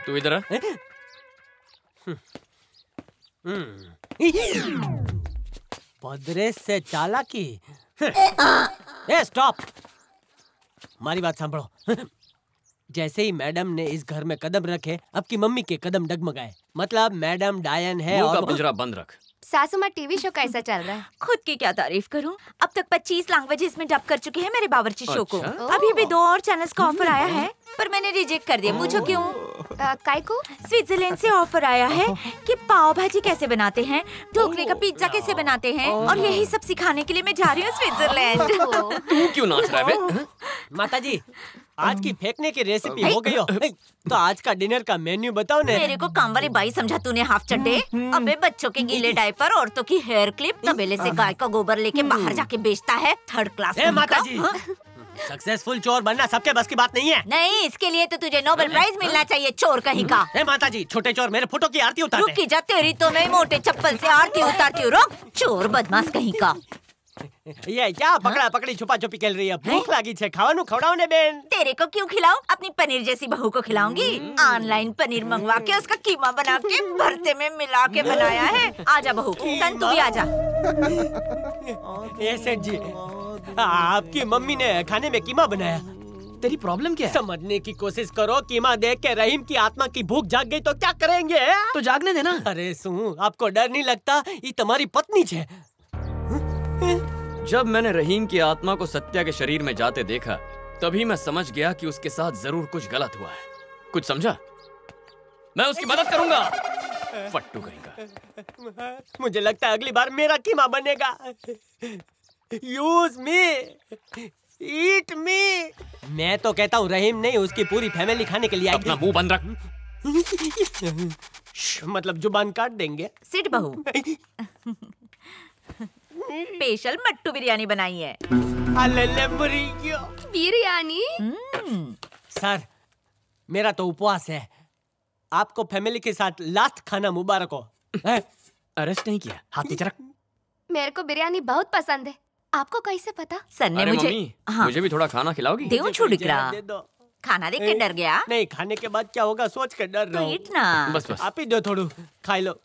तू इधर आ। पदरे से चालाकी। ए स्टॉप, हमारी बात सांभळो। जैसे ही मैडम ने इस घर में कदम रखे, अब की मम्मी के कदम डगमगाए। मतलब मैडम डायन है। मुंह का पिंजरा बंद रख। सासू माँ, टीवी शो कैसा चल रहा है? खुद की क्या तारीफ करूं, अब तक 25 लैंग्वेजेस में डब कर चुके हैं मेरे बावर्ची शो को। अभी भी 2 और चैनल्स का ऑफर आया है, पर मैंने रिजेक्ट कर दिया। पूछो क्यों? काय को? स्विट्जरलैंड से ऑफर आया है कि पाव भाजी कैसे बनाते हैं, ढोकले का पिज्जा कैसे बनाते हैं, और यही सब सिखाने के लिए मैं जा रही हूँ स्विट्जरलैंड। तू क्यों नाच रहा है? माताजी, आज की फेंकने की रेसिपी हो गई हो, तो आज का डिनर का मेन्यू बताओ ने। मेरे को काम वाली बाई समझा तूने, हाफ चड्डे। अबे बच्चों के गीले डायपर, औरतों की हेयर क्लिप, तबेले से गाय का गोबर लेके बाहर जाके बेचता है, 3rd क्लास। माताजी, सक्सेसफुल चोर बनना सबके बस की बात नहीं है। नहीं, इसके लिए तो तुझे नोबेल प्राइज मिलना चाहिए, चोर कहीं का। माताजी, छोटे चोर मेरे फोटो की आरती उतारते। रुकी जा, तेरी तो मैं मोटे चप्पल से आरती उतारती हूँ। रुक, चोर बदमाश कहीं का। ये क्या पकड़ा पकड़ी छुपा छुपी खेल रही है? भूख लगी छे, खावानू खवड़ाओ ने बेन। तेरे को क्यों खिलाऊं? अपनी पनीर जैसी बहू को खिलाऊंगी। ऑनलाइन पनीर मंगवा के उसका कीमा बना के भरते में मिला के बनाया है। आजा बहू, सन तू भी आजा। ये सेठ जी, आपकी मम्मी ने खाने में कीमा बनाया। तेरी प्रॉब्लम क्या है? समझने की कोशिश करो। कीमा देख के रहीम की आत्मा की भूख जाग गई तो क्या करेंगे? तो जागने देना। अरे सुन, आपको डर नहीं लगता? ये तुम्हारी पत्नी छे। जब मैंने रहीम की आत्मा को सत्या के शरीर में जाते देखा, तभी मैं समझ गया कि उसके साथ जरूर कुछ गलत हुआ है। कुछ समझा? मैं उसकी मदद करूंगा। फट्टू कहेगा। मुझे लगता है अगली बार मेरा कीमा बनेगा। यूज मी, ईट मी। मैं तो कहता हूँ रहीम नहीं, उसकी पूरी फैमिली खाने के लिए आई। अपना मुंह बंद रख। मतलब जुबान काट देंगे। सिट बहू, स्पेशल मट्टू बिरयानी बनाई है। बिरयानी? सर, मेरा तो उपवास है। आपको फैमिली के साथ लास्ट खाना मुबारक हो। अरेस्ट नहीं किया, हाथ नीचे रख। मेरे को बिरयानी बहुत पसंद है। आपको कैसे पता? सर ने मुझे। हाँ। मुझे भी थोड़ा खाना खिलाओगी? देऊं छुड़करा? खाना देख के डर गया? नहीं, खाने के बाद क्या होगा सोच कर डर रहा हूँ। इतना बस बस। आप ही दो, थोड़ा खा लो।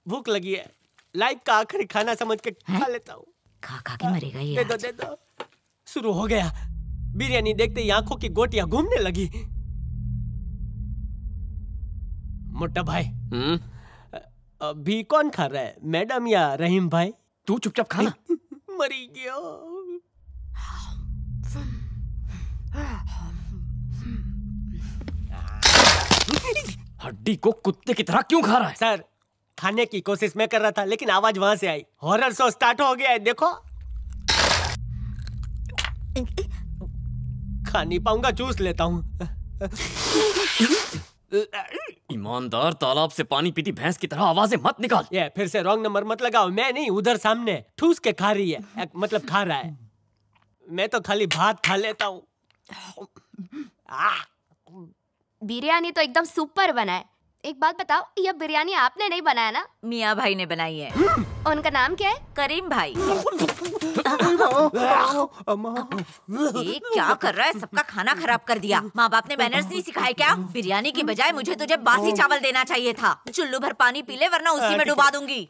भूख लगी है, लाइफ का आखिरी खाना समझ के खा लेता हूँ। खा खा के मरेगा ये। दे दो। शुरू हो गया। बिरयानी देखते ही आंखों की गोटियां घूमने लगी। मोटा भाई, अभी कौन खा रहा है, मैडम या रहीम भाई? तू चुपचाप खाना। मरी गया। हड्डी को कुत्ते की तरह क्यों खा रहा है? सर, खाने की कोशिश मैं कर रहा था, लेकिन आवाज वहां से आई। हॉरर शो स्टार्ट हो गया है, देखो। खा नहीं पाऊंगा, चूस लेता हूँ। ईमानदार तालाब से पानी पीती भैंस की तरह आवाजें मत निकाल। ये फिर से रॉन्ग नंबर मत लगाओ। मैं नहीं, उधर सामने ठूस के खा रही है, मतलब खा रहा है। मैं तो खाली भात खा लेता हूँ। बिरयानी तो एकदम सुपर बना है। एक बात बताओ, यह बिरयानी आपने नहीं बनाया ना? मियाँ भाई ने बनाई है। उनका नाम क्या है? करीम भाई। ये क्या कर रहा है? सबका खाना खराब कर दिया। माँ बाप ने मैनर्स नहीं सिखाए क्या? बिरयानी की बजाय मुझे तुझे बासी चावल देना चाहिए था। चुल्लू भर पानी पी ले, वरना उसी में डुबा दूंगी।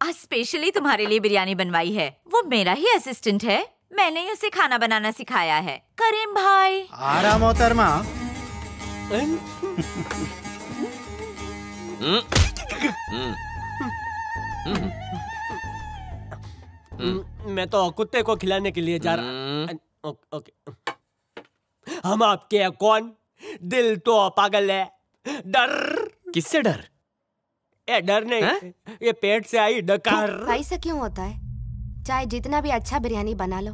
आज स्पेशली तुम्हारे लिए बिरयानी बनवाई है। वो मेरा ही असिस्टेंट है, मैंने ही उसे खाना बनाना सिखाया है। करीम भाई। आराम मोहतरमा। मैं तो कुत्ते को खिलाने के लिए जा रहा। ओके। हम आपके कौन? दिल तो पागल है। डर। किससे डर? ये डर नहीं, ये पेट से आई डकार। ऐसा क्यों होता है? चाहे जितना भी अच्छा बिरयानी बना लो,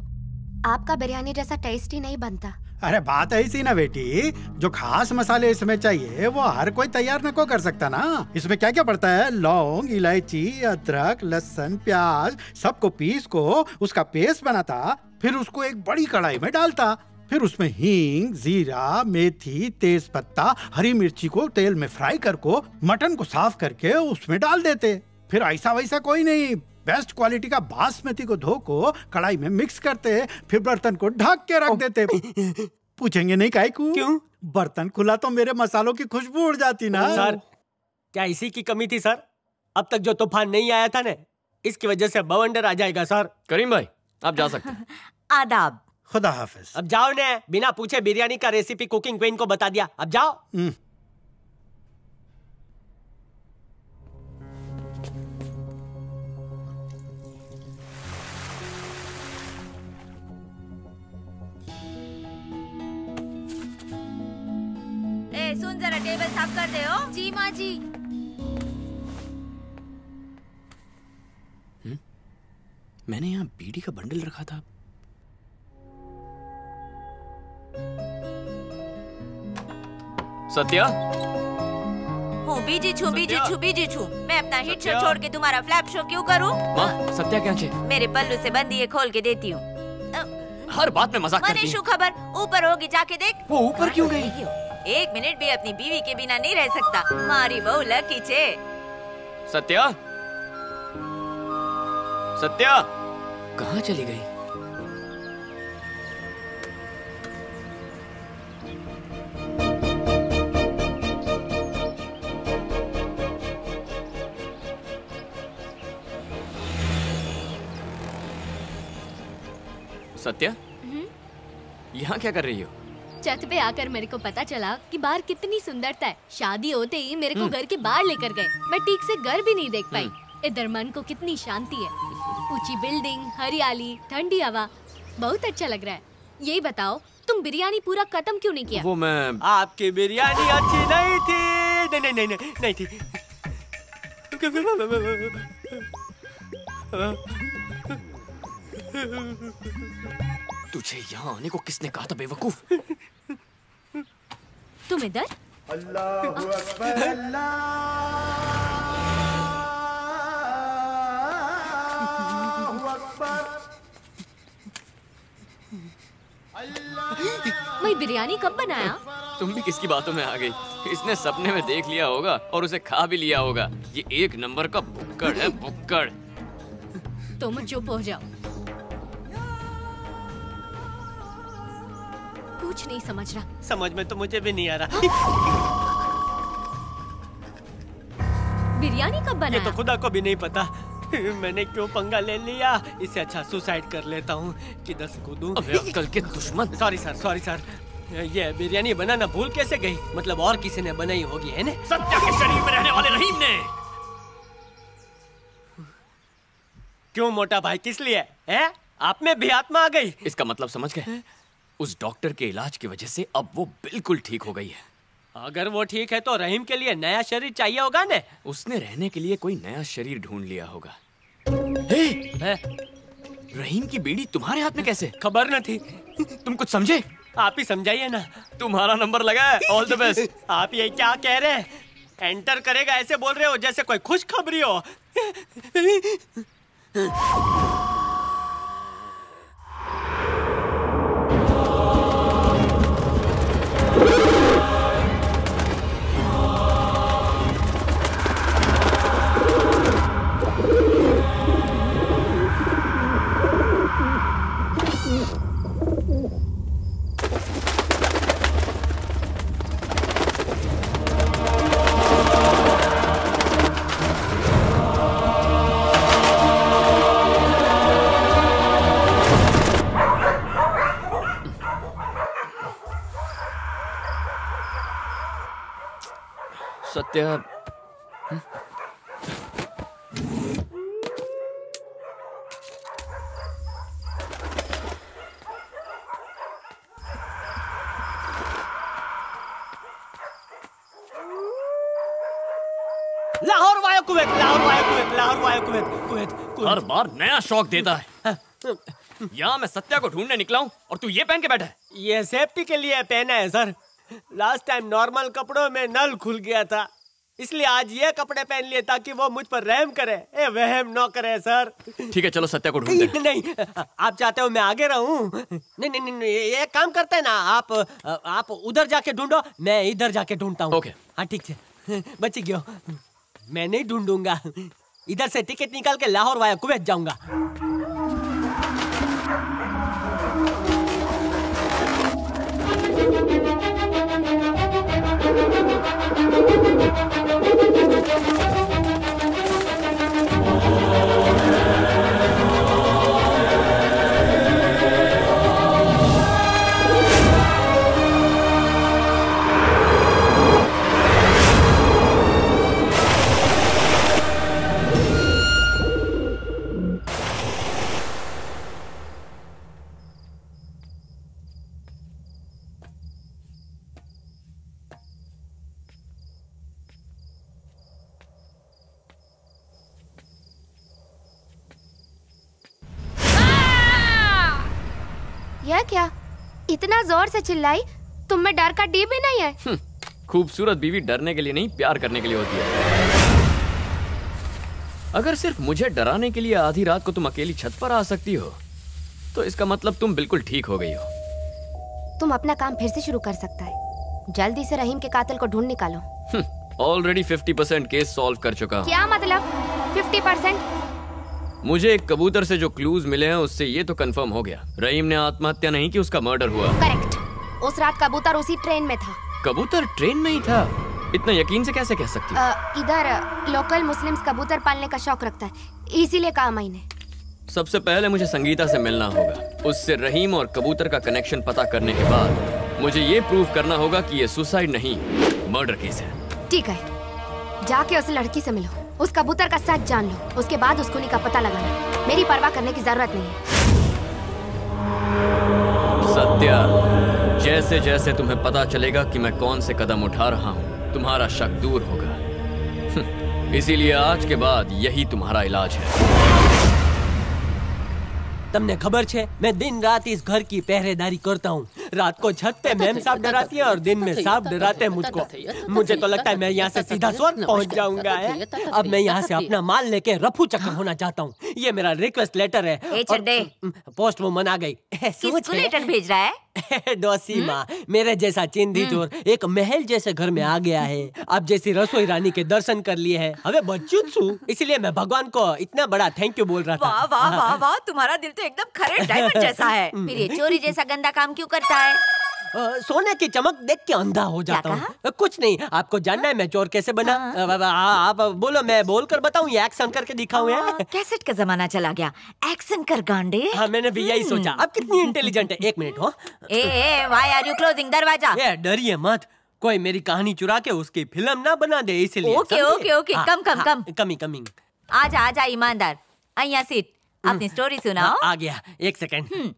आपका बिरयानी जैसा टेस्टी नहीं बनता। अरे बात ऐसी ना बेटी, जो खास मसाले इसमें चाहिए वो हर कोई तैयार न को कर सकता ना। इसमें क्या क्या पड़ता है? लौंग, इलायची, अदरक, लहसुन, प्याज, सबको पीस को उसका पेस्ट बनाता, फिर उसको एक बड़ी कढ़ाई में डालता, फिर उसमें हींग, जीरा, मेथी, तेज पत्ता, हरी मिर्ची को तेल में फ्राई करको मटन को साफ करके उसमें डाल देते। फिर ऐसा वैसा कोई नहीं, बेस्ट क्वालिटी का बासमती को धो को कढ़ाई में मिक्स करते, फिर बर्तन को ढक के रख देते। पूछेंगे नहीं काहे को? क्यों? बर्तन खुला तो मेरे मसालों की खुशबू उड़ जाती ना। सर, क्या इसी की कमी थी सर? अब तक जो तूफान नहीं आया था ना, इसकी वजह से बवंडर आ जाएगा सर। करीम भाई आप जा सकते हैं। आदाब। खुदा हाफिज। अब जाओ ने, बिना पूछे बिरयानी का रेसिपी कुकिंग क्वीन को बता दिया। अब जाओ। सुन जरा, टेबल साफ कर दे। हो जी माँ जी। मैंने यहाँ बीड़ी का बंडल रखा था। सत्या। हूँ बीजी छू, बीजी छू, बीजी छू। मैं अपना हिट शो छोड़ के तुम्हारा फ्लैप शो क्यों करूँ? माँ, सत्या क्या चाहिए? मेरे पल्लू से बंदी है, खोल के देती हूँ। हर बात में मजाक करती है। मनीषू खबर ऊपर होगी, जाके देख। वो ऊपर क्यों गई? 1 मिनट भी अपनी बीवी के बिना नहीं रह सकता। मारी बहू लकी छे। सत्या, सत्या कहाँ चली गई? सत्या, यहाँ क्या कर रही हो? छत पे आकर मेरे को पता चला कि बाहर कितनी सुंदरता है। शादी होते ही मेरे को घर के बाहर लेकर गए। मैं ठीक से घर भी नहीं देख पाई। इधर मन को कितनी शांति है। ऊंची बिल्डिंग, हरियाली, ठंडी हवा, बहुत अच्छा लग रहा है। यही बताओ, तुम बिरयानी पूरा खत्म क्यों नहीं किया? वो मैं आपकी बिरयानी अच्छी नहीं थी। नहीं नहीं नहीं नहीं थी। तुझे यहाँ आने को किसने कहा था बेवकूफ? तुम इधर? अल्लाहु अकबर, अल्लाहु अकबर। मैं बिरयानी कब बनाया? तुम भी किसकी बातों में आ गई? इसने सपने में देख लिया होगा और उसे खा भी लिया होगा। ये 1 नंबर का बुक्कड़ है, बुक्कड़। तुम चुप हो जाओ। कुछ नहीं समझ रहा। समझ में तो मुझे भी नहीं आ रहा। बिरयानी कब ये बनाया? तो खुदा को भी नहीं पता। मैंने क्यों पंगा ले लिया? इससे अच्छा सुसाइड कर लेता हूँ। किधर से कूदूं? अबे अक्ल के दुश्मन। Sorry sir, sorry sir. ये बिरयानी बनाना भूल कैसे गई? मतलब और किसी ने बनाई होगी, है ना? सत्या के शरीर में रहने वाले रहीम ने। क्यों मोटा भाई, किस लिए? है? आप में भी आत्मा आ गई? इसका मतलब समझ गए? उस डॉक्टर के इलाज की वजह से अब वो बिल्कुल ठीक हो गई है। अगर वो ठीक है तो रहीम के लिए नया शरीर चाहिए होगा ने? उसने रहने के लिए कोई नया शरीर ढूंढ लिया होगा। हे, रहीम की बीड़ी तुम्हारे हाथ में कैसे? खबर न थी। तुम कुछ समझे? आप ही समझाइए ना। तुम्हारा नंबर लगा है। All the best. आप ये क्या कह रहे हैं? एंटर करेगा ऐसे बोल रहे हो जैसे कोई खुशखबरी हो। Satya, Lahore via Kuwait, Lahore via Kuwait, Lahore via Kuwait, Kuwait, Kuwait. हर बार नया शौक देता है। यहाँ मैं सत्या को ढूंढने निकला हूँ और तू ये पहन के बैठा है। ये सेफ्टी के लिए पहना है सर। लास्ट टाइम नॉर्मल कपड़ों में नल खुल गया था, इसलिए आज ये कपड़े पहन लिए ताकि वो मुझ पर रहम करे। ए वहम न करे सर। ठीक है चलो सत्या को ढूंढते हैं। नहीं, आप चाहते हो मैं आगे रहूं? नहीं नहीं नहीं, ये काम करते हैं ना, आप उधर जाके ढूंढो, मैं इधर जाके ढूंढता हूँ। ओके। हाँ ठीक है, बच गया। मैं नहीं ढूंढूंगा, इधर से टिकट निकाल के लाहौर वाया कुवैत जाऊंगा। यह क्या? इतना जोर से चिल्लाई, तुम में डर का डी भी नहीं है? खूबसूरत बीवी डरने के लिए नहीं, प्यार करने के लिए होती है। अगर सिर्फ मुझे डराने के लिए आधी रात को तुम अकेली छत पर आ सकती हो, तो इसका मतलब तुम बिल्कुल ठीक हो गई हो। तुम अपना काम फिर से शुरू कर सकता है। जल्दी से रहीम के कातिल को ढूंढ निकालो। ऑलरेडी 50% केस सॉल्व कर चुका हूँ। क्या मतलब 50%? मुझे एक कबूतर से जो क्लूज मिले हैं उससे ये तो कंफर्म हो गया, रहीम ने आत्महत्या नहीं की, उसका मर्डर हुआ। करेक्ट। उस रात कबूतर उसी ट्रेन में था। कबूतर ट्रेन में ही था? इतना यकीन से कैसे कह सकती हो? इधर लोकल मुस्लिम्स कबूतर पालने का शौक रखता है, इसीलिए कहा मैंने। सबसे पहले मुझे संगीता से मिलना होगा। उससे रहीम और कबूतर का कनेक्शन पता करने के बाद मुझे ये प्रूव करना होगा कि ये सुसाइड नहीं, मर्डर केस है। ठीक है, जाके उस लड़की से मिलो, उस कबूतर का सच जान लो, उसके बाद उस खूनी का पता लगाना। मेरी परवाह करने की जरूरत नहीं है। सत्या, जैसे जैसे तुम्हें पता चलेगा कि मैं कौन से कदम उठा रहा हूँ, तुम्हारा शक दूर होगा। इसीलिए आज के बाद यही तुम्हारा इलाज है। તમને ખબર છે मैं दिन रात इस घर की पहरेदारी करता हूँ। रात को छत पे मैम साहब डराती है और दिन में साहब डराते हैं मुझको। मुझे तो लगता है मैं यहाँ से सीधा स्वर्ग पहुँच जाऊंगा है। अब मैं यहाँ से अपना माल लेके रफू चक्कर होना चाहता हूँ। ये मेरा रिक्वेस्ट लेटर है। ए चड्डे, पोस्ट वुमन आ गई। किसको लेटर भेज रहा है? डोसी माँ, मेरे जैसा चिंदी चोर एक महल जैसे घर में आ गया है। अब जैसी रसोई रानी के दर्शन कर लिए हैं, अबे बच्चू छू, इसलिए मैं भगवान को इतना बड़ा थैंक यू बोल रहा था। वाह वाह वाह वाह, तुम्हारा दिल तो एकदम खरे डायमंड जैसा है। फिर ये चोरी जैसा गंदा काम क्यों करता है? सोने की चमक देख के अंधा हो जाता हूँ। कुछ नहीं, आपको जानना है मैं चोर कैसे बना? आप बोलो, मैं बोल कर बताऊँ या एक्शन करके दिखाऊँ? कैसेट का जमाना चला गया, एक्शन कर गांडे। हाँ, मैंने भी यही सोचा। अब कितनी इंटेलिजेंट है। एक मिनट हो। व्हाई आर यू क्लोजिंग दरवाजा? डरिए मत, कोई मेरी कहानी चुरा के उसकी फिल्म ना बना दे, इसलिए। ओके ओके ओके, कम कमिंग। आजा ईमानदार, अय्या सीट, अपनी स्टोरी सुनाओ। आ गया, एक सेकंड।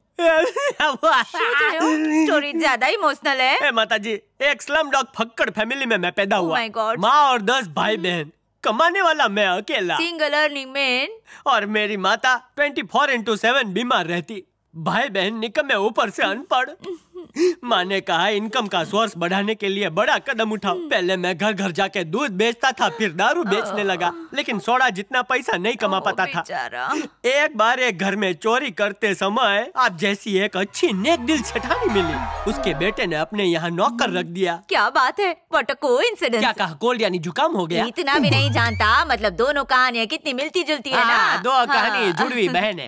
स्टोरी ज्यादा इमोशनल है। माताजी, एक स्लम डॉग फक्कड़ फैमिली में मैं पैदा हुआ। my God. माँ और 10 भाई बहन, कमाने वाला मैं अकेला। Single earning man. और मेरी माता 24/7 बीमार रहती। भाई बहन निकम्मे, ऊपर से अनपढ़। माँ ने कहा इनकम का सोर्स बढ़ाने के लिए बड़ा कदम उठाओ। पहले मैं घर घर जाके दूध बेचता था, फिर दारू बेचने लगा, लेकिन सोडा जितना पैसा नहीं कमा पाता था। एक बार एक घर में चोरी करते समय आप जैसी एक अच्छी नेक दिल सेठानी मिली। उसके बेटे ने अपने यहाँ नौकर रख दिया। क्या बात है, व्हाट अ कोइंसिडेंस। क्या कहा, कोल्ड यानी जुकाम हो गया? इतना भी नहीं जानता, मतलब दोनों कहानियाँ कितनी मिलती जुलती है ना। दो कहानी जुड़वी बहन है।